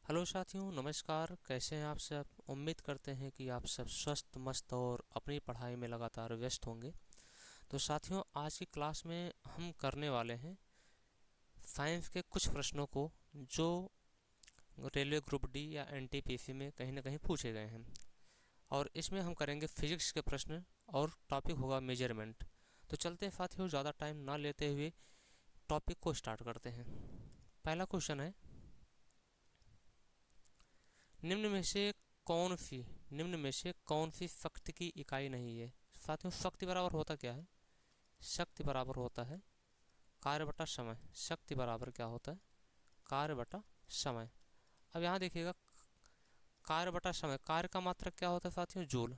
Hello साथियों, नमस्कार। कैसे हैं आप सब? उम्मीद करते हैं कि आप सब स्वस्थ मस्त और अपनी पढ़ाई में लगातार व्यस्त होंगे। तो साथियों, आज की क्लास में हम करने वाले हैं साइंस के कुछ प्रश्नों को जो रेलवे ग्रुप डी या एनटीपीसी में कहीं ना कहीं पूछे गए हैं। और इसमें हम करेंगे फिजिक्स के प्रश्न और टॉपिक होगा मेजरमेंट। तो चलते हैं साथियों, ज़्यादा टाइम ना लेते हुए टॉपिक को स्टार्ट करते हैं। पहला क्वेश्चन है, निम्न में से कौन सी शक्ति की इकाई नहीं है? साथियों, शक्ति बराबर होता क्या है? शक्ति बराबर होता है कार्य बटा समय। शक्ति बराबर क्या होता है? कार्य बटा समय। अब यहाँ देखिएगा, कार्य बटा समय, कार्य का मात्रक क्या होता है साथियों? जूल।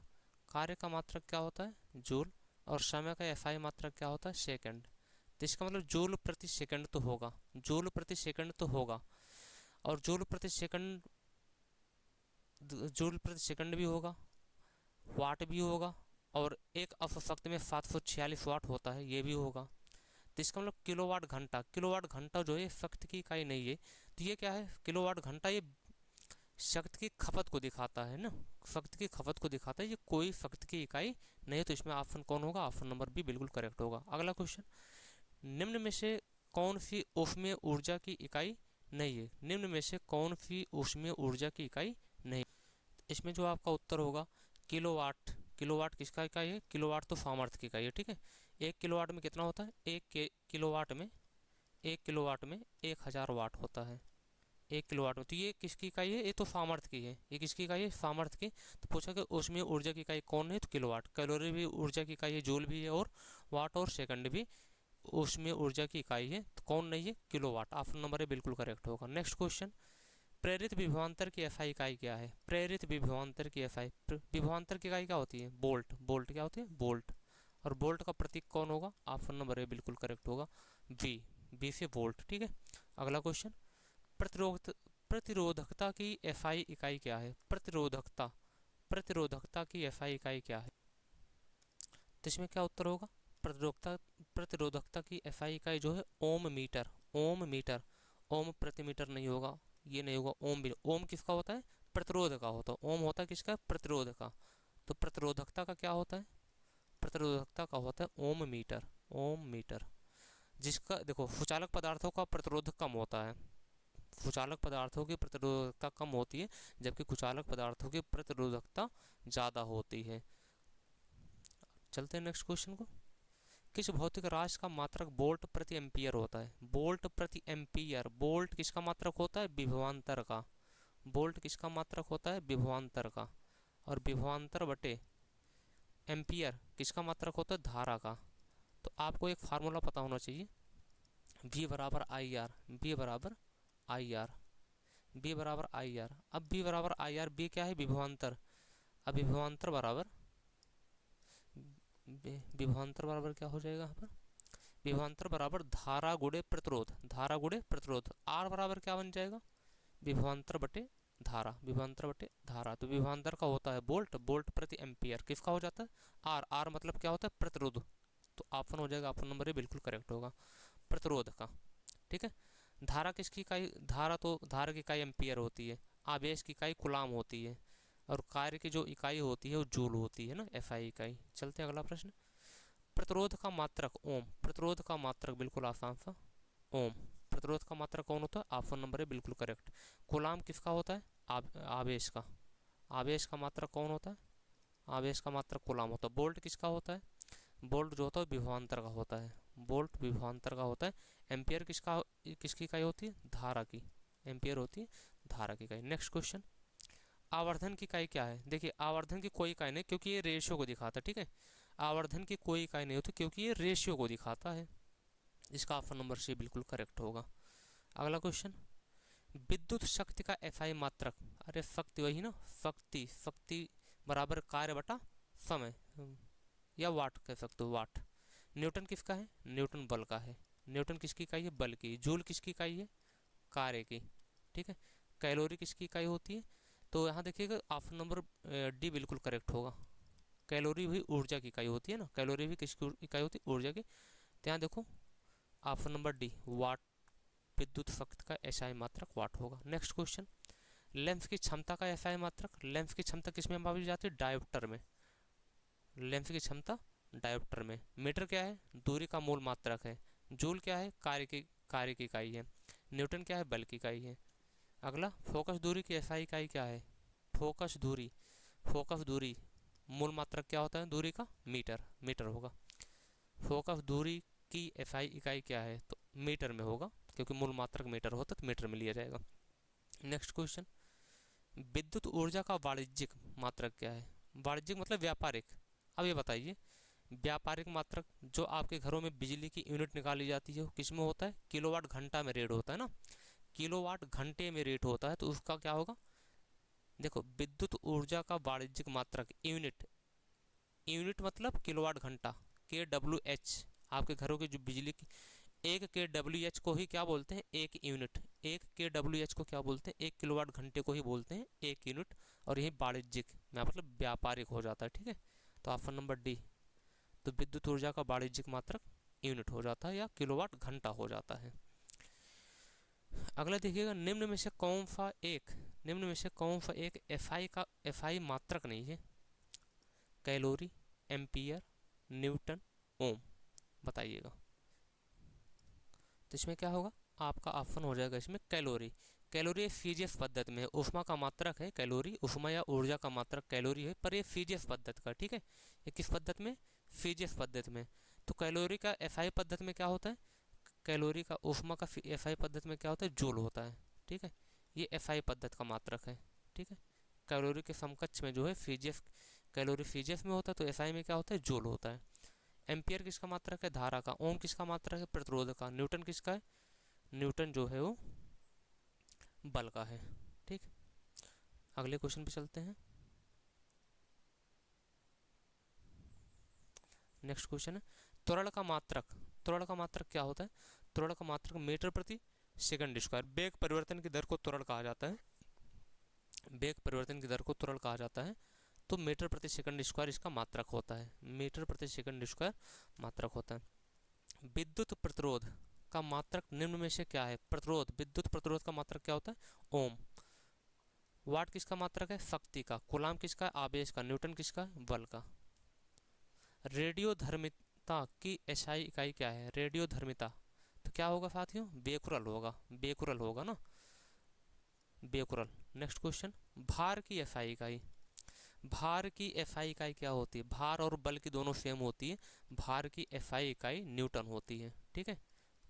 कार्य का मात्रक क्या होता है? जूल। और समय का एसआई मात्रक क्या होता है? सेकंड। तो इसका मतलब जूल प्रति सेकंड तो होगा, जूल प्रति सेकंड तो होगा। और जूल प्रति सेकंड भी होगा, वाट भी होगा, और एक अफशक्ति में 746 वाट होता है, ये भी होगा। तो इसका मतलब किलोवाट घंटा, किलोवाट घंटा जो है शक्ति की इकाई नहीं है। तो ये क्या है? किलोवाट घंटा ये शक्ति की खपत को दिखाता है ना, शक्ति की खपत को दिखाता है, ये कोई शक्ति की इकाई नहीं है। तो इसमें ऑप्शन कौन होगा? ऑप्शन नंबर बी बिल्कुल करेक्ट होगा। अगला क्वेश्चन, निम्न में से कौन सी ऊष्मीय ऊर्जा की इकाई नहीं है? निम्न में से कौन सी ऊष्मीय ऊर्जा की इकाई नहीं? इसमें जो आपका उत्तर होगा किलोवाट। किलोवाट किसका इकाई है? किलोवाट तो सामर्थ्य की इकाई है, ठीक है। एक किलोवाट में कितना होता है? किलोवाट में 1000 वाट होता है, 1 किलोवाट में। तो ये किसकी इकाई है? ये तो सामर्थ्य की है। ये किसकी इकाई है? सामर्थ्य की। तो पूछा कि उसमें ऊर्जा की इकाई कौन है? तो किलोवाट। कैलोरी भी ऊर्जा की इकाई है, जूल भी है, और वाट और सेकंड भी उसमें ऊर्जा की इकाई है। तो कौन नहीं है? किलोवाट। ऑप्शन नंबर ए बिल्कुल करेक्ट होगा। नेक्स्ट क्वेश्चन, प्रेरित विभवांतर की एसआई इकाई क्या है? प्रेरित विभवांतर की एसआई, विभवांतर की इकाई क्या होती है? बोल्ट। बोल्ट क्या होती है? बोल्ट। और बोल्ट का प्रतीक कौन होगा? ऑप्शन नंबर ए बिल्कुल करेक्ट होगा, बी। बी से बोल्ट, ठीक है। अगला क्वेश्चन, प्रतिरोधकता की एसआई इकाई क्या है? प्रतिरोधकता, प्रतिरोधकता की एसआई इकाई क्या है? तो इसमें क्या उत्तर होगा? प्रतिरोधकता, प्रतिरोधकता की एसआई इकाई जो है ओम मीटर। ओम मीटर। ओम प्रति मीटर नहीं होगा, ये नहीं होगा। ओम भी, ओम किसका होता है? प्रतिरोध का होता है। ओम होता है किसका? प्रतिरोध का। तो प्रतिरोधकता का क्या होता है? प्रतिरोधकता का होता है ओम मीटर। ओम मीटर। जिसका देखो, सुचालक पदार्थों का प्रतिरोध कम होता है, सुचालक पदार्थों की प्रतिरोधकता कम होती है, जबकि कुचालक पदार्थों की प्रतिरोधकता ज़्यादा होती है। चलते हैं नेक्स्ट क्वेश्चन को। किस भौतिक राशि का मात्रक वोल्ट प्रति एम्पियर होता है? वोल्ट प्रति एम्पियर। वोल्ट किसका मात्रक होता है? विभवांतर का। वोल्ट किसका मात्रक होता है? विभवांतर का। और विभवांतर बटे एम्पियर किसका मात्रक होता है? धारा का। तो आपको एक फार्मूला पता होना चाहिए, V बराबर आई आर। बी बराबर आई आर। बी बराबर आई आर। अब बी बराबर आई आर, बी क्या है? विभवांतर। अब विभवांतर बराबर, विभवांतर बराबर क्या हो जाएगा यहाँ पर? विभवांतर बराबर धारा गुणे प्रतिरोध। धारा गुणे प्रतिरोध। आर बराबर क्या बन जाएगा? विभवांतर बटे धारा। विभवांतर बटे धारा। तो विभवांतर का होता है वोल्ट। वोल्ट प्रति एम्पियर किसका हो जाता है? आर। आर मतलब क्या होता है? प्रतिरोध। तो ऑप्शन हो जाएगा, ऑप्शन नंबर ए बिल्कुल करेक्ट होगा, प्रतिरोध का, ठीक है। धारा किसकी इकाई? धारा तो धारा की इकाई एम्पियर होती है, आवेश की इकाई कुलाम होती है, और कार्य की जो इकाई होती है वो जूल होती है ना, एसआई इकाई। चलते हैं अगला प्रश्न, प्रतिरोध का मात्रक ओम। प्रतिरोध का मात्रक बिल्कुल आसान सा, ओम। प्रतिरोध का मात्रक कौन होता है? ऑप्शन नंबर है बिल्कुल करेक्ट। कुलाम किसका होता है? आवेश का। आवेश का मात्रक कौन होता है? आवेश का मात्रक कुलाम होता है। बोल्ट किसका होता है? बोल्ट जो होता है विभवांतर का होता है। बोल्ट विभवांतर का होता है। एम्पियर किसका, किसकी इकाई होती है? धारा की। एम्पियर होती है धारा की इकाई। नेक्स्ट क्वेश्चन, आवर्धन की इकाई क्या है? देखिए, आवर्धन की कोई इकाई नहीं, क्योंकि ये रेशियो को दिखाता है, ठीक है। आवर्धन की कोई इकाई नहीं होती, क्योंकि ये रेशियो को दिखाता है। इसका ऑप्शन नंबर सी बिल्कुल करेक्ट होगा। अगला क्वेश्चन, विद्युत शक्ति का एसआई मात्रक। अरे शक्ति वही ना, शक्ति। शक्ति बराबर कार्य बटा समय, या वाट कह सकते हो, वाट। न्यूटन किसका है? न्यूटन बल का है। न्यूटन किसकी इकाई है? बल की। जूल किसकी इकाई है? कार्य की, ठीक है। कैलोरी किसकी इकाई होती है? तो यहाँ देखिएगा, ऑप्शन नंबर डी बिल्कुल करेक्ट होगा। कैलोरी भी ऊर्जा की इकाई होती है ना, कैलोरी भी किसकी इकाई होती है? ऊर्जा की। तो यहाँ देखो, ऑप्शन नंबर डी वाट, विद्युत शक्ति का एसआई मात्रक वाट होगा। नेक्स्ट क्वेश्चन, लेंस की क्षमता का एसआई मात्रक, लेंस की क्षमता किस में पाई जाती है? डायोप्टर में। लेंस की क्षमता डायोप्टर में। मीटर क्या है? दूरी का मूल मात्रक है। जूल क्या है? कार्य की इकाई है। न्यूटन क्या है? बल की इकाई है। अगला, फोकस दूरी की एसआई इकाई क्या है? फोकस दूरी, फोकस दूरी मूल मात्रक क्या होता है दूरी का? मीटर, मीटर होगा। फोकस दूरी की एसआई इकाई क्या है? तो मीटर में होगा, क्योंकि मूल मात्रक मीटर होता है तो मीटर में लिया जाएगा। नेक्स्ट क्वेश्चन, विद्युत ऊर्जा का वाणिज्यिक मात्रक क्या है? वाणिज्यिक मतलब व्यापारिक। अब ये बताइए, व्यापारिक मात्रक जो आपके घरों में बिजली की यूनिट निकाली जाती है वो किस में होता है? किलोवाट घंटा में रेट होता है ना, किलोवाट घंटे में रेट होता है, तो उसका क्या होगा? देखो, विद्युत ऊर्जा का वाणिज्यिक मात्रक यूनिट, यूनिट मतलब किलोवाट घंटा, के डब्ल्यू एच। आपके घरों की जो बिजली की, एक के डब्ल्यू एच को ही क्या बोलते हैं? एक यूनिट। एक के डब्ल्यू एच को क्या बोलते हैं? एक किलोवाट घंटे को ही बोलते हैं एक यूनिट। और यही वाणिज्यिक मतलब व्यापारिक हो जाता है। ठीक है, तो ऑप्शन नंबर डी। तो विद्युत ऊर्जा का वाणिज्यिक मात्रक यूनिट हो जाता है या किलोवाट घंटा हो जाता है। अगला देखिएगा, निम्न में से कौन सा एक, निम्न में से कौन सा एक एफआई का एफआई मात्रक नहीं है? कैलोरी, एम्पियर, न्यूटन, ओम, बताइएगा। तो इसमें क्या होगा? आपका ऑप्शन हो जाएगा इसमें कैलोरी। कैलोरी फीजियस पद्धति में है, ऊष्मा का मात्रक है कैलोरी, ऊष्मा या ऊर्जा का मात्रक कैलोरी है, पर ये फीजियस पद्धति का। ठीक है, ये किस पद्धति में? फीजियस पद्धति में। तो कैलोरी का एफआई पद्धति में क्या होता है? कैलोरी का ऊष्मा का एफआई पद्धति में क्या होता है? जूल होता है। ठीक है, ये एफआई पद्धति का मात्रक है। ठीक है, कैलोरी के समकक्ष में जो है फीजियस, कैलोरी फीजियस में होता है, तो एफआई में क्या होता है? जूल होता है। एम्पियर किसका मात्रक है? धारा का। ओम किसका मात्रक है? प्रतिरोध का। न्यूटन किसका है? न्यूटन जो है वो बल का है। ठीक, अगले क्वेश्चन पे चलते हैं। नेक्स्ट क्वेश्चन है, त्वरण का मात्रक। त्वरण का मात्रक क्या होता है? त्वरण का मात्रक मीटर प्रति सेकंड स्क्वायर। वेग परिवर्तन की दर को त्वरण कहा जाता है, वेग परिवर्तन की दर को त्वरण कहा जाता है, तो मीटर प्रति सेकंड स्क्वायर इसका मात्रक होता है। मीटर प्रति सेकंड स्क्वायर मात्रक होता है। विद्युत प्रतिरोध का मात्रक निम्न में से क्या है? प्रतिरोध, विद्युत प्रतिरोध का मात्रक क्या होता है? ओम। वाट किसका मात्रक है? शक्ति का। कूलाम किसका है? आवेश का। न्यूटन किसका है? बल का। रेडियोधर्मिता की एसआई इकाई क्या है? रेडियोधर्मिता, तो क्या होगा साथियों? बेकुरल होगा, बेकुरल होगा ना, बेकुरल। नेक्स्ट क्वेश्चन, भार की एसआई इकाई। भार की एसआई इकाई क्या होती है? भार और बल की दोनों सेम होती है, भार की एसआई इकाई न्यूटन होती है। ठीक है,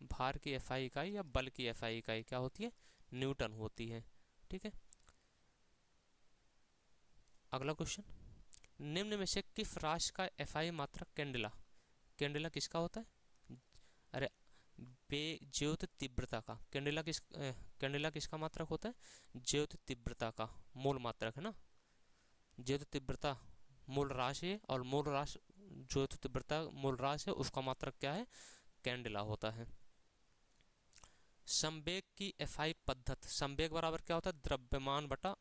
भार की एसआई इकाई या बल की एसआई इकाई क्या होती है? न्यूटन होती है। ठीक है, अगला क्वेश्चन, निम्न में से किस राशि का एफआई मात्रक कैंडेला? कैंडेला किसका होता है? अरे, ज्योत तीव्रता का। कैंडेला किसका मात्रक होता है? ज्योत तीव्रता का मूल मात्रक है ना। ज्योत तीव्रता मूल राशि है, और मूल राशि, ज्योत तीव्रता मूल राशि है, उसका मात्रक क्या है? कैंडेला होता है। संवेग की एफआई पद्धति। संवेग बराबर क्या होता है? द्रव्यमान बटा,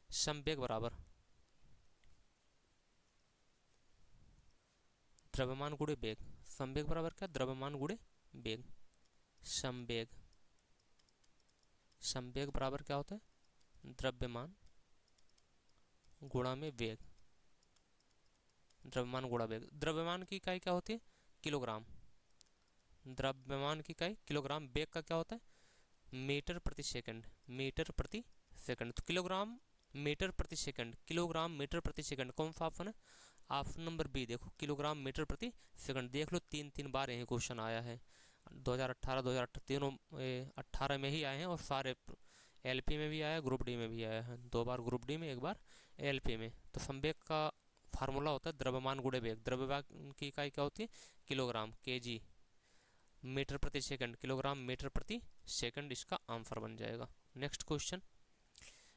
संवेग बराबर द्रव्यमान गुणे वेग। संवेग बराबर क्या? द्रव्यमान गुणे वेग। संवेग, संवेग बराबर क्या होता है? द्रव्यमान गुणा में वेग। द्रव्यमान गुणा वेग। द्रव्यमान की इकाई क्या होती है? किलोग्राम। द्रव्यमान की इकाई किलोग्राम। वेग का क्या होता है? मीटर प्रति सेकंड। मीटर प्रति सेकंड, तो किलोग्राम मीटर प्रति सेकंड, किलोग्राम मीटर प्रति सेकंड। कौन सा ऑप्शन है? Option number B. देखो, किलोग्राम मीटर प्रति सेकंड, देख लो 3 बार यही क्वेश्चन आया है। 2018, 2018 तीनों 18 में ही आए हैं, और सारे एलपी में भी आया, ग्रुप डी में भी आया है। 2 बार ग्रुप डी में, 1 बार एलपी में। तो संवेग का फार्मूला होता है द्रव्यमान गुणे वेग। द्रव्यमान की इकाई क्या होती है? Kilogram, KG. मीटर प्रति सेकंड, किलोग्राम मीटर प्रति सेकंड, इसका आंसर बन जाएगा। नेक्स्ट क्वेश्चन,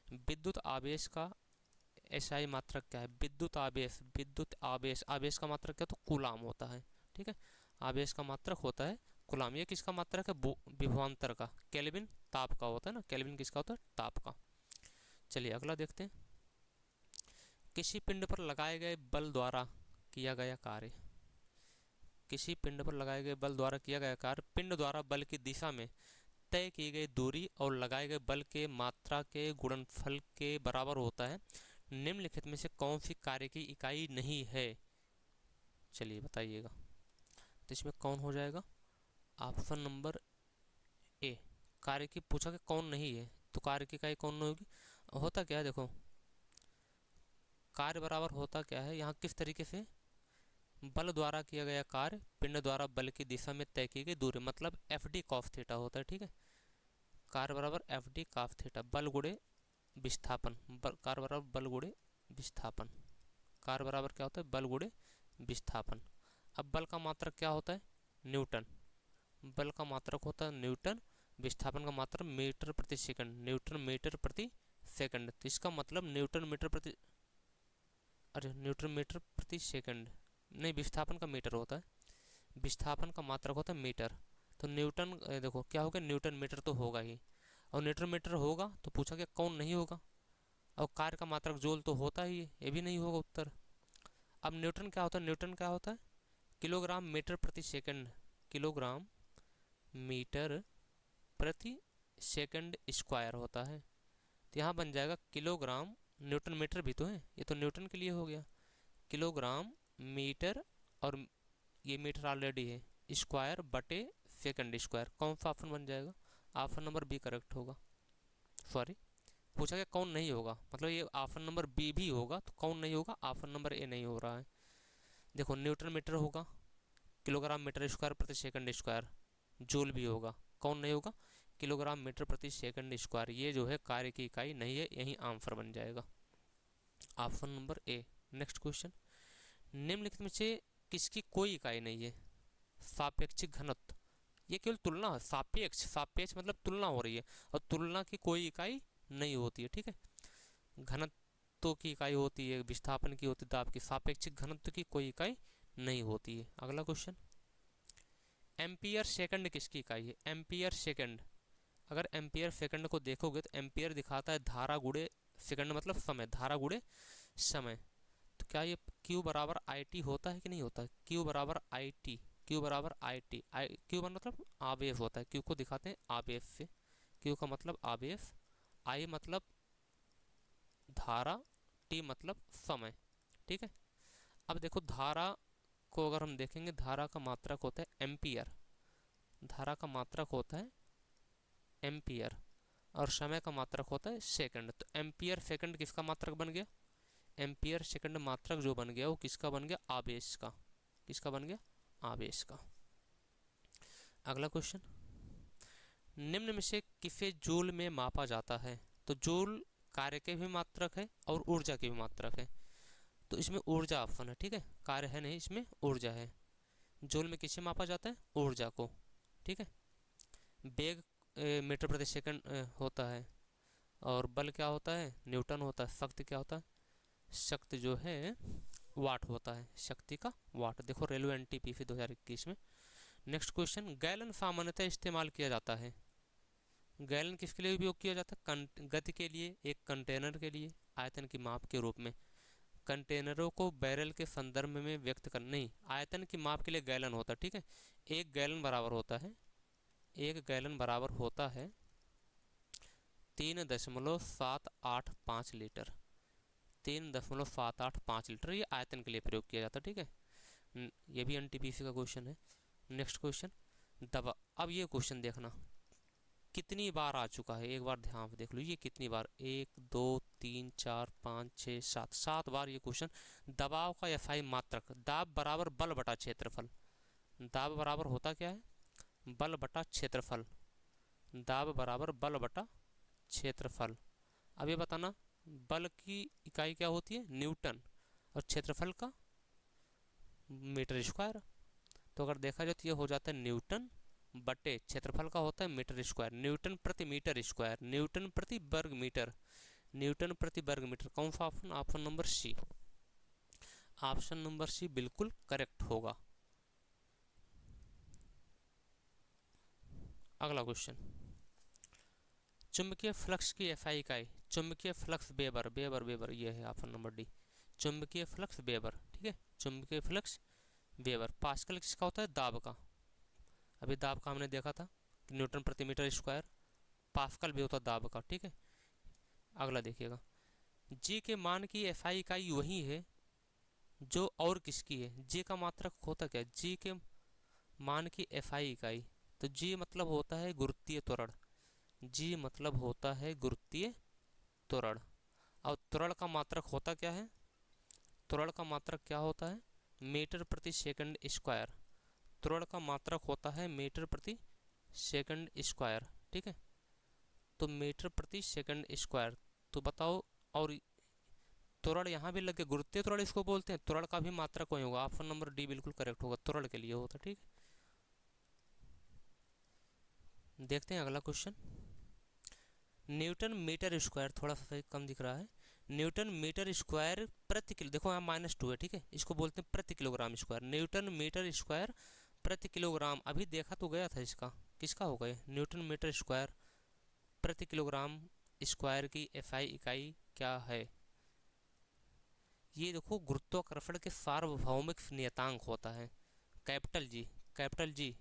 विद्युत आवेश का एसआई मात्रक क्या है? विद्युत आवेश, विद्युत आवेश, आवेश का मात्रक क्या? तो कूलाम होता है। ठीक है, आवेश का मात्रक होता है कूलाम। ये किसका मात्रक है? विभवांतर का। केल्विन ताप का होता है ना, केल्विन किसका होता है? ताप का। चलिए अगला देखते हैं, किसी पिंड पर लगाए गए बल द्वारा किया गया कार्य। किसी पिंड पर लगाए गए बल द्वारा किया गया कार्य, पिंड द्वारा बल की दिशा में तय की गई दूरी और लगाए गए बल के मात्रा के गुणनफल के बराबर होता है, निम्नलिखित में से कौन सी कार्य की इकाई नहीं है? चलिए बताइएगा। तो इसमें कौन हो जाएगा? ऑप्शन नंबर ए, कार्य की पूछा कि कौन नहीं है, तो कार्य की इकाई कौन नहीं होगी? होता क्या है देखो, कार्य बराबर होता क्या है यहाँ, किस तरीके से बल द्वारा किया गया कार्य पिंड द्वारा बल की दिशा में तय की गई दूरी, मतलब एफ डी कॉस थीटा होता है। ठीक है, कार्य बराबर एफ डी कॉस थीटा, बल गुणे विस्थापन, कार्य बराबर बल गुणे विस्थापन, कार्य बराबर क्या होता है? बल गुणे विस्थापन। अब बल का मात्रक क्या होता है? न्यूटन, बल का मात्रक होता है न्यूटन, विस्थापन का मात्रक मीटर प्रति सेकंड, न्यूटन मीटर प्रति सेकंड। तो इसका मतलब न्यूटन मीटर प्रति, अरे न्यूटन मीटर प्रति सेकंड नहीं, विस्थापन का मीटर होता है, विस्थापन का मात्रक होता है मीटर। तो न्यूटन देखो क्या होगा, न्यूटन मीटर तो होगा ही, और न्यूटन मीटर होगा तो पूछा क्या कौन नहीं होगा? और कार्य का मात्रक जूल तो होता ही है, ये भी नहीं होगा उत्तर। अब न्यूटन क्या होता है? न्यूटन क्या होता है? किलोग्राम मीटर प्रति सेकंड, किलोग्राम मीटर प्रति सेकंड स्क्वायर होता है। तो यहाँ बन जाएगा किलोग्राम, न्यूटन मीटर भी तो है, ये तो न्यूटन के लिए हो गया, किलोग्राम मीटर, और ये मीटर ऑलरेडी है, स्क्वायर बटे सेकंड स्क्वायर। कौन सा ऑप्शन बन जाएगा? ऑप्शन नंबर बी करेक्ट होगा। सॉरी, पूछा गया कौन नहीं होगा, मतलब ये ऑप्शन नंबर बी भी होगा, तो कौन नहीं होगा? ऑप्शन नंबर ए नहीं हो रहा है। देखो न्यूटन मीटर होगा, किलोग्राम मीटर स्क्वायर प्रति सेकंड स्क्वायर, जूल भी होगा, कौन नहीं होगा? किलोग्राम मीटर प्रति सेकंड स्क्वायर। ये जो है कार्य की इकाई नहीं है, यही आंसर बन जाएगा, option number A. Next question, निम्नलिखित में से किसकी कोई इकाई नहीं है? सापेक्षिक घनत्व, ये केवल तुलना है, सापेक्ष, सापेक्ष मतलब तुलना हो रही है, और तुलना की कोई इकाई नहीं होती है। ठीक है, घनत्व की इकाई होती है, विस्थापन की होती है, दाब की, सापेक्षिक घनत्व की कोई इकाई नहीं होती है। अगला क्वेश्चन, एम्पियर सेकंड किसकी इकाई है? एम्पियर सेकंड, अगर एम्पियर सेकंड को देखोगे तो एम्पियर दिखाता है धारा गुणे सेकंड, मतलब समय, धारा गुणे समय। तो क्या ये Q बराबर आई टी होता है कि नहीं होता है? Q बराबर आई टी, Q बराबर आई टी, Q मतलब आवेश होता है, Q को दिखाते हैं आवेश से, Q का मतलब आवेश, I मतलब धारा, T मतलब समय। ठीक है, अब देखो धारा को अगर हम देखेंगे, धारा का मात्रक होता है एम्पियर, धारा का मात्रक होता है एम्पियर, और समय का मात्रक होता है सेकंड। तो एम्पियर सेकंड किसका मात्रक बन गया? एम्पियर सेकंड मात्रक जो बन गया वो किसका बन गया? आवेश का। किसका बन गया? आवेश का। अगला क्वेश्चन, निम्न में से किसे जूल में मापा जाता है? तो जूल कार्य के भी मात्रक है और ऊर्जा के भी मात्रक है, तो इसमें ऊर्जा ऑप्शन है। ठीक है, कार्य है नहीं, इसमें ऊर्जा है। जूल में किसे मापा जाता है? ऊर्जा को। ठीक है, वेग मीटर प्रति सेकंड होता है, और बल क्या होता है? न्यूटन होता है। शक्ति क्या होता है? शक्ति जो है वाट होता है, शक्ति का वाट। देखो रेलवे एनटीपीसी 2021 में। नेक्स्ट क्वेश्चन, गैलन सामान्यतः इस्तेमाल किया जाता है, गैलन किसके लिए उपयोग किया जाता है? गति के लिए, एक कंटेनर के लिए, आयतन की माप के रूप में। कंटेनरों को बैरल के संदर्भ में व्यक्त कर, नहीं, आयतन की माप के लिए गैलन होता है। ठीक है, एक गैलन बराबर होता है, एक गैलन बराबर होता है 3.785 लीटर, 3.785 लीटर, ये आयतन के लिए प्रयोग किया जाता है। ठीक है, ये भी एनटीपीसी का क्वेश्चन है। नेक्स्ट क्वेश्चन, दबाव। अब ये क्वेश्चन देखना कितनी बार आ चुका है, एक बार ध्यान से देख लो, ये कितनी बार, 1 2 3 4 5 6 7, 7 बार ये क्वेश्चन। दबाव का एसआई मात्रक, दाब बराबर बल बटा क्षेत्रफल, दाब बराबर होता क्या है? बल बटा क्षेत्रफल, दाब बराबर बल बटा क्षेत्रफल। अब ये बताना बल की इकाई क्या होती है? न्यूटन, और क्षेत्रफल का मीटर स्क्वायर। तो अगर देखा जाए तो ये हो जाता है न्यूटन बटे क्षेत्रफल का होता है मीटर स्क्वायर, न्यूटन प्रति मीटर स्क्वायर, न्यूटन प्रति वर्ग मीटर, न्यूटन प्रति वर्ग मीटर। कौन सा option? Option number C, option number C बिल्कुल करेक्ट होगा। अगला क्वेश्चन, चुंबकीय फ्लक्स की एसआई इकाई, चुंबकीय फ्लक्स वेबर, वेबर वेबर, ये है ऑप्शन नंबर डी, चुंबकीय फ्लक्स वेबर। ठीक है, चुंबकीय फ्लक्स वेबर। पास्कल किसका होता है? दाब का, अभी दाब का हमने देखा था, न्यूटन प्रति मीटर स्क्वायर, पास्कल भी होता दाब का, ठीक है। अगला देखिएगा, जी के मान की एसआई इकाई वही है जो और किसकी है। जी का मात्रक होता क्या, जी के मान की एसआई इकाई, तो जी मतलब होता है गुरुत्वीय त्वरण, जी मतलब होता है गुरुत्वीय त्वरण। और त्वरण का मात्रक होता क्या है, त्वरण का मात्रक क्या होता है, मीटर प्रति सेकंड स्क्वायर। त्वरण का मात्रक होता है मीटर प्रति सेकंड स्क्वायर, ठीक है। तो मीटर प्रति सेकंड स्क्वायर, तो बताओ, और त्वरण यहाँ भी लगे, गुरुत्वीय त्वरण इसको बोलते हैं, त्वरण का भी मात्रक वही होगा। ऑप्शन नंबर डी बिल्कुल करेक्ट होगा, त्वरण के लिए होता, ठीक है। देखते हैं अगला क्वेश्चन, न्यूटन मीटर स्क्वायर, थोड़ा सा सही कम दिख रहा है, न्यूटन मीटर स्क्वायर प्रति किलो, देखो यहाँ -2 है, ठीक है, इसको बोलते हैं प्रति kilogram square. Newton metre square प्रति किलोग्राम, अभी देखा तो गया था इसका, किसका होगा ये, न्यूटन मीटर स्क्वायर प्रति किलोग्राम स्क्वायर की एसआई इकाई क्या है। ये देखो गुरुत्वाकर्षण के सार्वभौमिक नियतांक होता है capital G. Capital G,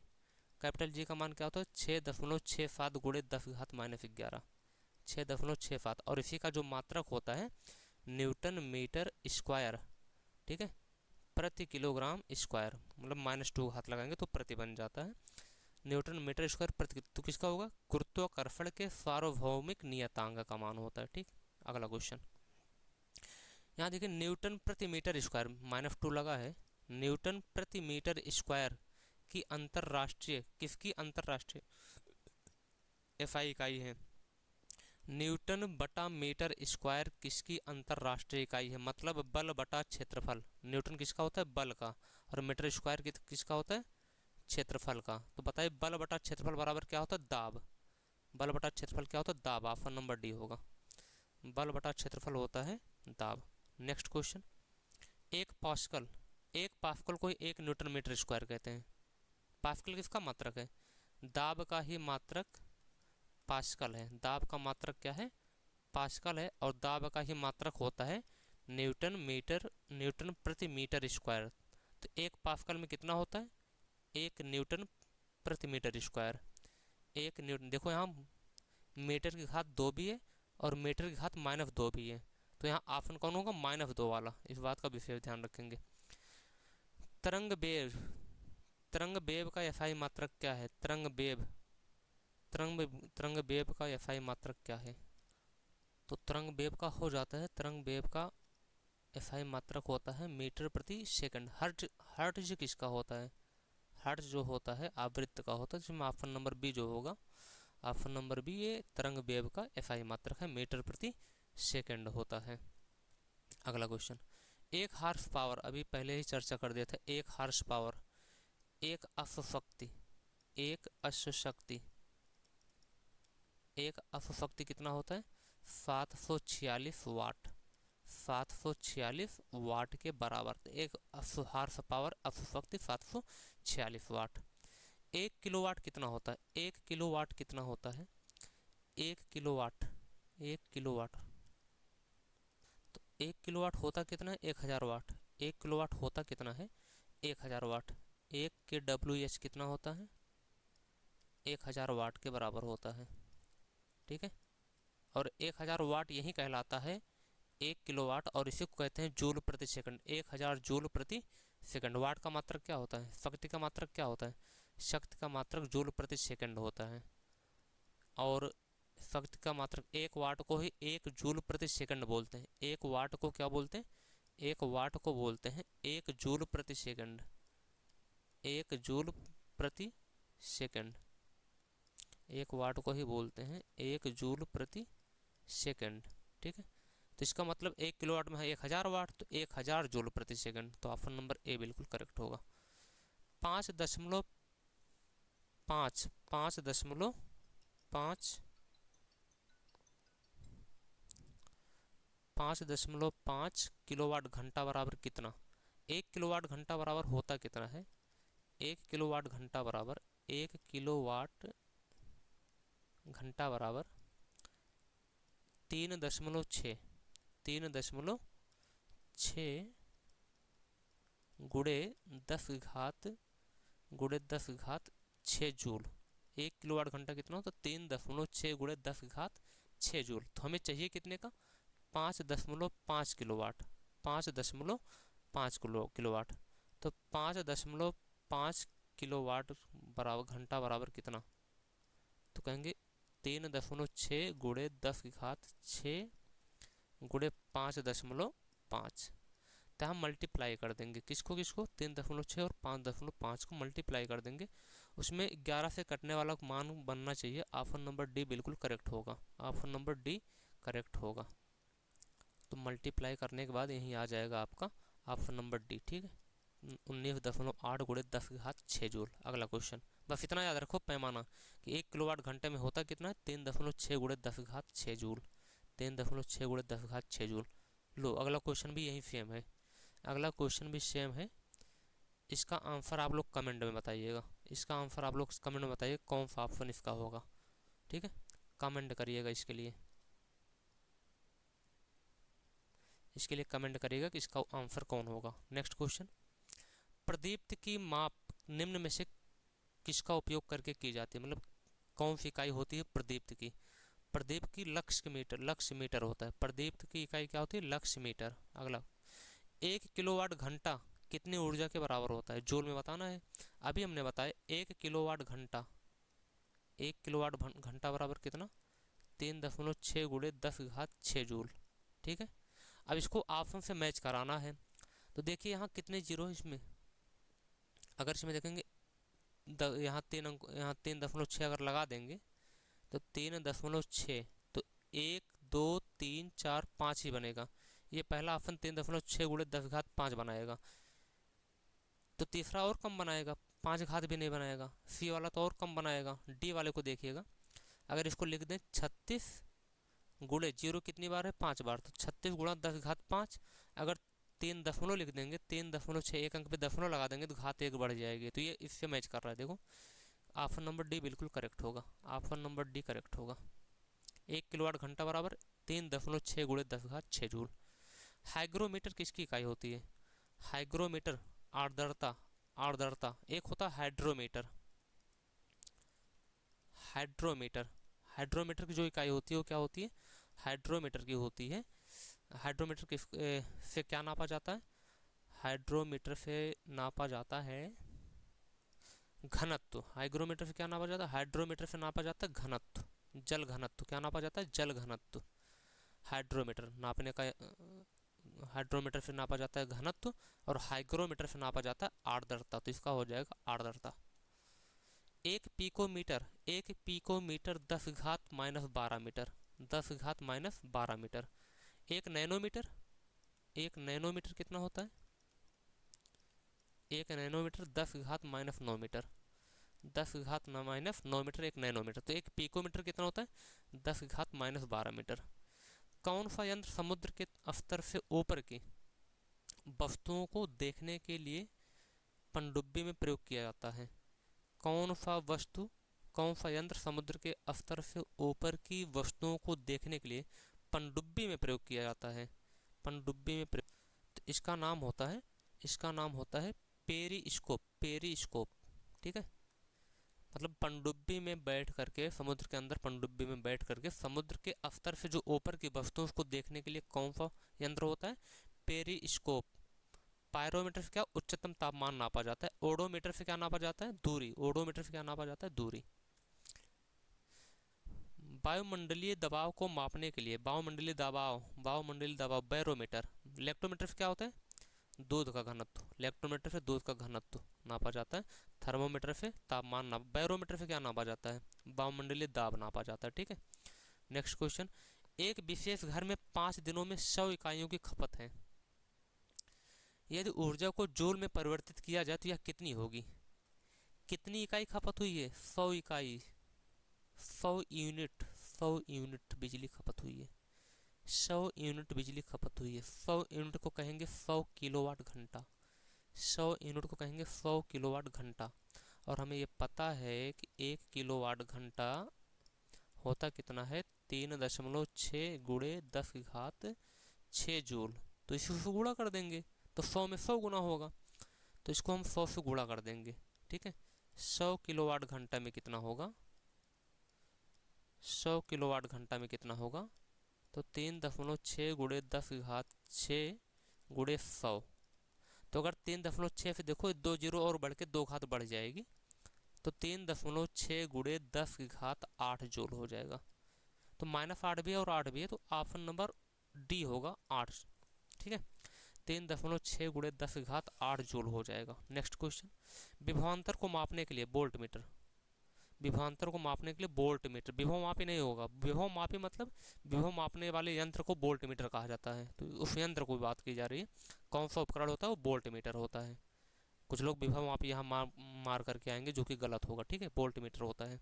capital G का मान क्या होता है, 6.67 गुणे 10⁻11, 6.67, और इसी का जो मात्रक होता है न्यूटन मीटर स्क्वायर, ठीक है, प्रति किलोग्राम स्क्वायर, मतलब -2 हाथ लगाएंगे तो प्रति बन जाता है, न्यूटन मीटर स्क्वायर प्रति, तो किसका होगा, गुरुत्वाकर्षण के सार्वभौमिक नियतांक का मान होता है, ठीक। अगला क्वेश्चन, यहाँ देखिए न्यूटन प्रति मीटर स्क्वायर, -2 लगा है, न्यूटन प्रति मीटर स्क्वायर की अंतरराष्ट्रीय, किसकी अंतरराष्ट्रीय एसआई इकाई है, न्यूटन बटा मीटर स्क्वायर किसकी अंतरराष्ट्रीय इकाई है, मतलब बल बटा क्षेत्रफल। न्यूटन किसका होता है, बल का, और मीटर स्क्वायर किसका होता है, क्षेत्रफल का। तो बताइए बल बटा क्षेत्रफल बराबर क्या होता है, दाब। बल बटा क्षेत्रफल क्या होता है, दाब। ऑप्शन नंबर डी होगा, बल बटा क्षेत्रफल होता है दाब। नेक्स्ट क्वेश्चन, एक पास्कल, एक पास्कल को 1 न्यूटन मीटर स्क्वायर कहते हैं। पास्कल किसका मात्रक है, दाब का ही मात्रक पास्कल है, दाब का मात्रक क्या है, पास्कल है, और दाब का ही मात्रक होता है न्यूटन प्रति मीटर स्क्वायर। तो एक पास्कल में कितना होता है, 1 न्यूटन प्रति मीटर स्क्वायर। 1 न्यूटन, देखो यहाँ मीटर की घात 2 भी है और मीटर की घात -2 भी है, तो यहाँ ऑप्शन कौन होगा, -2 वाला। इस बात का विशेष ध्यान रखेंगे। तरंग वेव, तरंग वेव का एसआई मात्रक क्या है, तरंग वेव, तरंग वेव का एसआई मात्रक क्या है, तो तरंग वेव का हो जाता है, तरंग वेव का एसआई मात्रक होता है मीटर प्रति सेकंड। हर्ट्ज, हर्ट्ज किसका होता है, हर्ट्ज जो होता है आवृत्त का होता है, जिसमें ऑप्शन नंबर बी जो होगा, ऑप्शन नंबर बी, ये तरंग वेव का एसआई मात्रक है, मीटर प्रति सेकंड होता है। अगला क्वेश्चन, एक हार्स पावर, अभी पहले ही चर्चा कर दिया था, एक हार्स पावर, एक अश्वशक्ति, एक अश्वशक्ति, एक अश्वशक्ति कितना होता है, 746 वाट, 746 वाट के बराबर। एक हार्स पावर अश्वशक्ति 746 वाट। 1 किलोवाट कितना होता है, 1 किलोवाट कितना होता है, 1 किलोवाट, 1 किलोवाट, तो 1 किलोवाट होता कितना है, 1000 वाट। 1 किलोवाट होता कितना है, 1000 वाट। 1 के WH कितना होता है, 1000 वाट के बराबर होता है, ठीक है। और 1000 वाट यही कहलाता है 1 किलोवाट, और इसी को कहते हैं जूल प्रति सेकंड, 1000 जूल प्रति सेकंड। वाट का मात्रक क्या होता है, शक्ति का मात्रक क्या होता है, शक्ति का मात्रक जूल प्रति सेकंड होता है, और शक्ति का मात्रक 1 वाट को ही 1 जूल प्रति सेकंड बोलते हैं। 1 वाट को क्या बोलते हैं, 1 वाट को बोलते हैं 1 जूल प्रति सेकंड, 1 जूल प्रति सेकंड, 1 वाट को ही बोलते हैं 1 जूल प्रति सेकंड, ठीक है। तो इसका मतलब 1 किलोवाट में है 1000 वाट, तो 1000 जूल प्रति सेकंड, तो ऑप्शन नंबर ए बिल्कुल करेक्ट होगा। 5.5 5.5 किलोवाट घंटा बराबर कितना, 1 किलोवाट घंटा बराबर होता कितना है, 1 किलोवाट घंटा बराबर, 1 किलोवाट घंटा बराबर 3.6 गुणे 10 घात 6 जूल, 1 किलोवाट घंटा कितना हो, तो 3.6 गुणे 10 की घात 6 जूल। तो हमें चाहिए कितने का, 5.5 किलोवाट, 5.5 किलोवाट। तो 5.5 किलोवाट बराबर घंटा बराबर कितना, तो कहेंगे 3.6 गुणे 10 की घात 6 गुणे 5.5। तो हम मल्टीप्लाई कर देंगे किसको किसको, 3.6 और 5.5 को मल्टीप्लाई कर देंगे। उसमें 11 से कटने वाला मान बनना चाहिए। ऑप्शन नंबर डी बिल्कुल करेक्ट होगा, ऑप्शन नंबर डी करेक्ट होगा। तो मल्टीप्लाई करने के बाद यहीं आ जाएगा आपका ऑप्शन नंबर डी, ठीक है। 19.8 गुणे 10 की घात 6 जूल। अगला क्वेश्चन, बस इतना याद रखो पैमाना कि 1 किलोवाट घंटे में होता कितना है, 3.6 गुणे 10 की घात 6 जूल, 3.6 गुणे 10 की घात 6 जूल। लो अगला क्वेश्चन भी यही सेम है, अगला क्वेश्चन भी सेम है। इसका आंसर आप लोग कमेंट में बताइएगा, इसका आंसर आप लोग कमेंट में बताइए कौन सा ऑप्शन इसका होगा, ठीक है। कमेंट करिएगा इसके लिए, इसके लिए कमेंट करिएगा कि इसका आंसर कौन होगा। नेक्स्ट क्वेश्चन, प्रदीप्त की माप निम्न में से किसका उपयोग करके की जाती है, मतलब कौन सी इकाई होती है प्रदीप्त की। प्रदीप्त की लक्ष्य मीटर, लक्ष्य मीटर होता है। प्रदीप्त की इकाई क्या होती है, लक्ष्य मीटर। अगला, 1 किलोवाट घंटा कितनी ऊर्जा के बराबर होता है, जूल में बताना है। अभी हमने बताया 1 किलोवाट घंटा, 1 किलोवाट घंटा बराबर कितना, 3.6 गुणे 10 की घात 6 जूल, ठीक है। अब इसको ऑप्शन से मैच कराना है। तो देखिए यहाँ कितने जीरो है इसमें, अगर इसमें देखेंगे यहाँ 3 अंक, यहाँ 3.6 अगर लगा देंगे तो 3.6, तो 1 2 3 4 5 ही बनेगा। ये पहला ऑप्शन 3.6 गुणे 10 घात 5 बनाएगा, तो तीसरा और कम बनाएगा, 5 घात भी नहीं बनाएगा। सी वाला तो और कम बनाएगा। डी वाले को देखिएगा, अगर इसको लिख दें 36 गुणे जीरो कितनी बार है, 5 बार, तो 36 गुणा 10 घात 5। अगर 3 दशमलव लिख देंगे, 3.6 एक अंक पे दशमलव लगा देंगे तो घात 1 बढ़ जाएगी। तो ये इससे मैच कर रहा है, देखो ऑप्शन नंबर डी बिल्कुल करेक्ट होगा, ऑप्शन नंबर डी करेक्ट होगा। 1 किलोवाट घंटा बराबर 3.6 गुणे 10 घात 6 जूल। हाइग्रोमीटर किसकी इकाई होती है, हाइग्रोमीटर आर्द्रता, आर्द्रता। एक होता है हाइड्रोमीटर, हाइड्रोमीटर, हाइड्रोमीटर की जो इकाई होती है वो क्या होती है, हाइड्रोमीटर की होती है। हाइड्रोमीटर किस से क्या नापा जाता है, हाइड्रोमीटर से नापा जाता है घनत्व। हाइग्रोमीटर से क्या नापा जाता है, हाइड्रोमीटर से नापा जाता है घनत्व, जल घनत्व। क्या नापा जाता है, जल घनत्व। हाइड्रोमीटर नापने का, हाइड्रोमीटर से नापा जाता है घनत्व, और हाइग्रोमीटर से नापा जाता है आर्द्रता। तो इसका हो जाएगा आर्द्रता। 1 पिकोमीटर, 1 पिकोमीटर 10 घात -12 मीटर, 10 घात -12 मीटर। 1 नैनोमीटर, 1 नैनोमीटर कितना होता है, 1 नैनोमीटर 10 घात -9 मीटर, 10 घात -9 मीटर 1 नैनोमीटर। तो 1 पिकोमीटर कितना होता है, 10 घात -12 मीटर। कौन सा यंत्र समुद्र के स्तर से ऊपर की वस्तुओं को देखने के लिए पनडुब्बी में प्रयोग किया जाता है। कौन सा वस्तु, कौन सा यंत्र समुद्र के स्तर से ऊपर की वस्तुओं को देखने के लिए पनडुब्बी में प्रयोग किया जाता है, पनडुब्बी में प्रयोग। तो इसका नाम होता है, इसका नाम होता है पेरिस्कोप, पेरिस्कोप, ठीक है। मतलब पनडुब्बी में बैठ करके, समुद्र के अंदर पनडुब्बी में बैठ करके समुद्र के स्तर से जो ऊपर की वस्तुओं को देखने के लिए कौन सा यंत्र होता है, पेरिस्कोप। पायरोमीटर से क्या उच्चतम तापमान नापा जाता है, ओडोमीटर से क्या नापा जाता है, दूरी, ओडोमीटर से क्या नापा जाता है, दूरी। वायुमंडलीय दबाव को मापने के लिए, वायुमंडलीय दबाव, वायुमंडलीय दबाव बैरोमीटर। लेक्टोमीटर से क्या होता है, दूध का घनत्व, लेक्टोमीटर से दूध का घनत्व नापा जाता है। थर्मोमीटर से तापमान नाप, बैरोमीटर से क्या नापा जाता है, वायुमंडलीय दाब नापा जाता है, ठीक है। नेक्स्ट क्वेश्चन, एक विशेष घर में 5 दिनों में 100 इकाइयों की खपत है। यदि ऊर्जा को जूल में परिवर्तित किया जाए तो यह कितनी होगी, कितनी इकाई खपत हुई है, 100 इकाई, 100 यूनिट, 100 यूनिट बिजली खपत हुई है, 100 यूनिट बिजली खपत हुई है। 100 यूनिट को कहेंगे 100 किलोवाट घंटा, 100 यूनिट को कहेंगे 100 किलोवाट घंटा। और हमें ये पता है कि 1 किलोवाट घंटा होता कितना है, 3.6 गुणे 10 की घात 6 जूल। तो इसको गुणा कर देंगे तो 100 में 100 गुना होगा, तो इसको हम 100 से गुणा कर देंगे, ठीक है। 100 किलोवाट घंटा में कितना होगा, 100 किलोवाट घंटा में कितना होगा, तो 3.6 गुणे 10 गुणे 100। तो अगर 3.6 फिर देखो 2 जीरो और बढ़ के 2 घात बढ़ जाएगी, तो 3.6 गुणे 10 की घात 8 जूल हो जाएगा। तो -8 भी है और 8 भी है, तो ऑप्शन नंबर डी होगा 8। ठीक है, 3.6 गुणे 10 की घात 8 जूल हो जाएगा। नेक्स्ट क्वेश्चन, विभवांतर को मापने के लिए वोल्ट मीटर, विभवांतर को मापने के लिए वोल्ट मीटर, विभव मापी नहीं होगा, विभव मापी मतलब विभव मापने वाले यंत्र को वोल्ट मीटर कहा जाता है। तो उस यंत्र को बात की जा रही है, कौन सा उपकरण होता है, वो वोल्ट मीटर होता है। कुछ लोग विभव मापी यहाँ मार करके आएंगे, जो कि गलत होगा। ठीक है, वोल्ट मीटर होता है।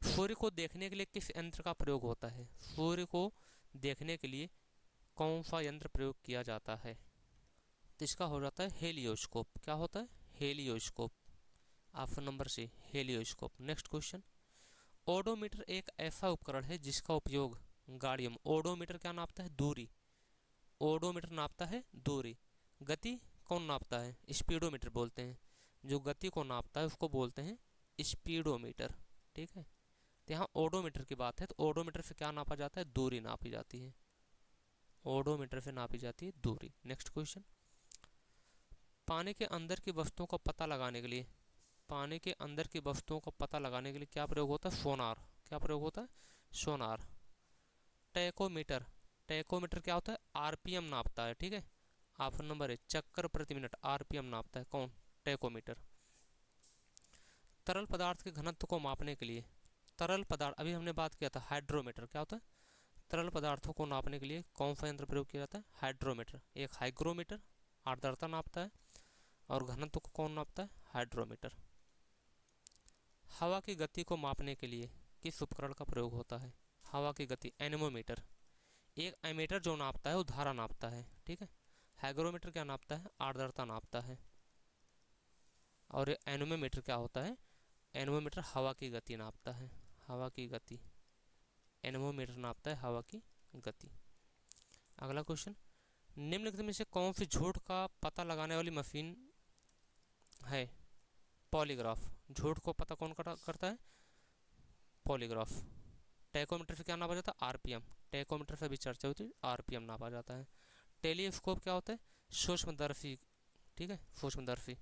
सूर्य को देखने के लिए किस यंत्र का प्रयोग होता है, सूर्य को देखने के लिए कौन सा यंत्र प्रयोग किया जाता है, तो इसका हो जाता है हेलियोस्कोप। क्या होता है, helioscope. Option number C, helioscope. Next question, odometer एक ऐसा उपकरण है जिसका उपयोग गाड़ियों में, ओडोमीटर क्या नापता है, दूरी, ओडोमीटर नापता है दूरी। गति कौन नापता है, स्पीडोमीटर बोलते हैं। जो गति को नापता है उसको बोलते हैं स्पीडोमीटर। ठीक है, तो यहाँ ओडोमीटर की बात है, तो ओडोमीटर से क्या नापा जाता है, दूरी नापी जाती है, ओडोमीटर से नापी जाती है दूरी। नेक्स्ट क्वेश्चन, पानी के अंदर की वस्तुओं का पता लगाने के लिए, पानी के अंदर की वस्तुओं का पता लगाने के लिए क्या प्रयोग होता है, सोनार। क्या प्रयोग होता है, सोनार। टैकोमीटर, टैकोमीटर क्या होता है, आरपीएम नापता है। ठीक है, ऑप्शन नंबर है चक्कर प्रति मिनट, आरपीएम नापता है कौन, टैकोमीटर। तरल पदार्थ के घनत्व को मापने के लिए, तरल पदार्थ अभी हमने बात किया था, हाइड्रोमीटर। क्या होता है, तरल पदार्थों को नापने के लिए कौन सा यंत्र प्रयोग किया जाता है, हाइड्रोमीटर। एक हाइग्रोमीटर आर्द्रता नापता है, और घनत्व को कौन नापता है, हाइड्रोमीटर। हवा की गति को मापने के लिए किस उपकरण का प्रयोग होता है, हवा की गति, एनेमोमीटर। एक एमीटर जो नापता है वो धारा नापता है। ठीक है, हाइग्रोमीटर क्या नापता है, आर्द्रता नापता है। और एनेमोमीटर क्या होता है, एनेमोमीटर हवा की गति नापता है, हवा की गति। एनेमोमीटर नापता है हवा की गति। अगला क्वेश्चन, निम्नलिखित में से कौन सी झूठ का पता लगाने वाली मशीन है, पॉलीग्राफ। झूठ को पता कौन करता है, पॉलीग्राफ। टैकोमीटर से क्या नापा जाता है, आरपीएम। टैकोमीटर से भी चर्चा होती है, आरपीएम नापा जाता है। टेलीस्कोप क्या होता है, सूक्ष्मदर्शी। ठीक है, सूक्ष्मदर्शी।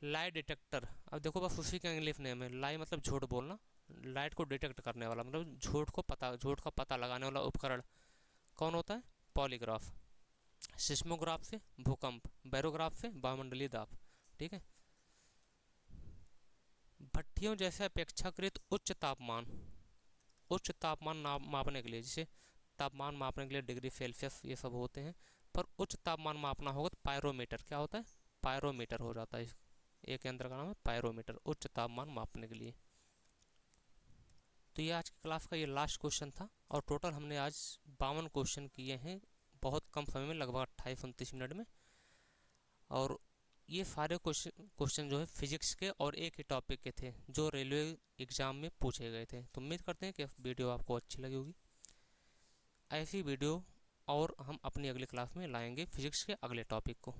लाई डिटेक्टर, अब देखो बस उसी का इंग्लिश नेम है, लाई मतलब झूठ बोलना, लाइट को डिटेक्ट करने वाला मतलब झूठ का पता लगाने वाला उपकरण कौन होता है, पॉलीग्राफ। सिस्मोग्राफ से भूकंप, बैरोग्राफ से वायुमंडलीय दाब। ठीक है, भट्टियों जैसे अपेक्षाकृत उच्च तापमान मापने के लिए, जैसे तापमान मापने के लिए डिग्री सेल्सियस ये सब होते हैं, पर उच्च तापमान मापना होगा तो पायरोमीटर। क्या होता है, पायरोमीटर हो जाता है। एक यंत्र का नाम है पायरोमीटर, उच्च तापमान मापने के लिए। तो ये आज की क्लास का ये लास्ट क्वेश्चन था, और टोटल हमने आज 52 क्वेश्चन किए हैं, बहुत कम समय में, लगभग 28-29 मिनट में। और ये सारे क्वेश्चन जो है फिजिक्स के और एक ही टॉपिक के थे, जो रेलवे एग्ज़ाम में पूछे गए थे। तो उम्मीद करते हैं कि वीडियो आपको अच्छी लगी होगी। ऐसी वीडियो और हम अपनी अगली क्लास में लाएंगे फिजिक्स के अगले टॉपिक को।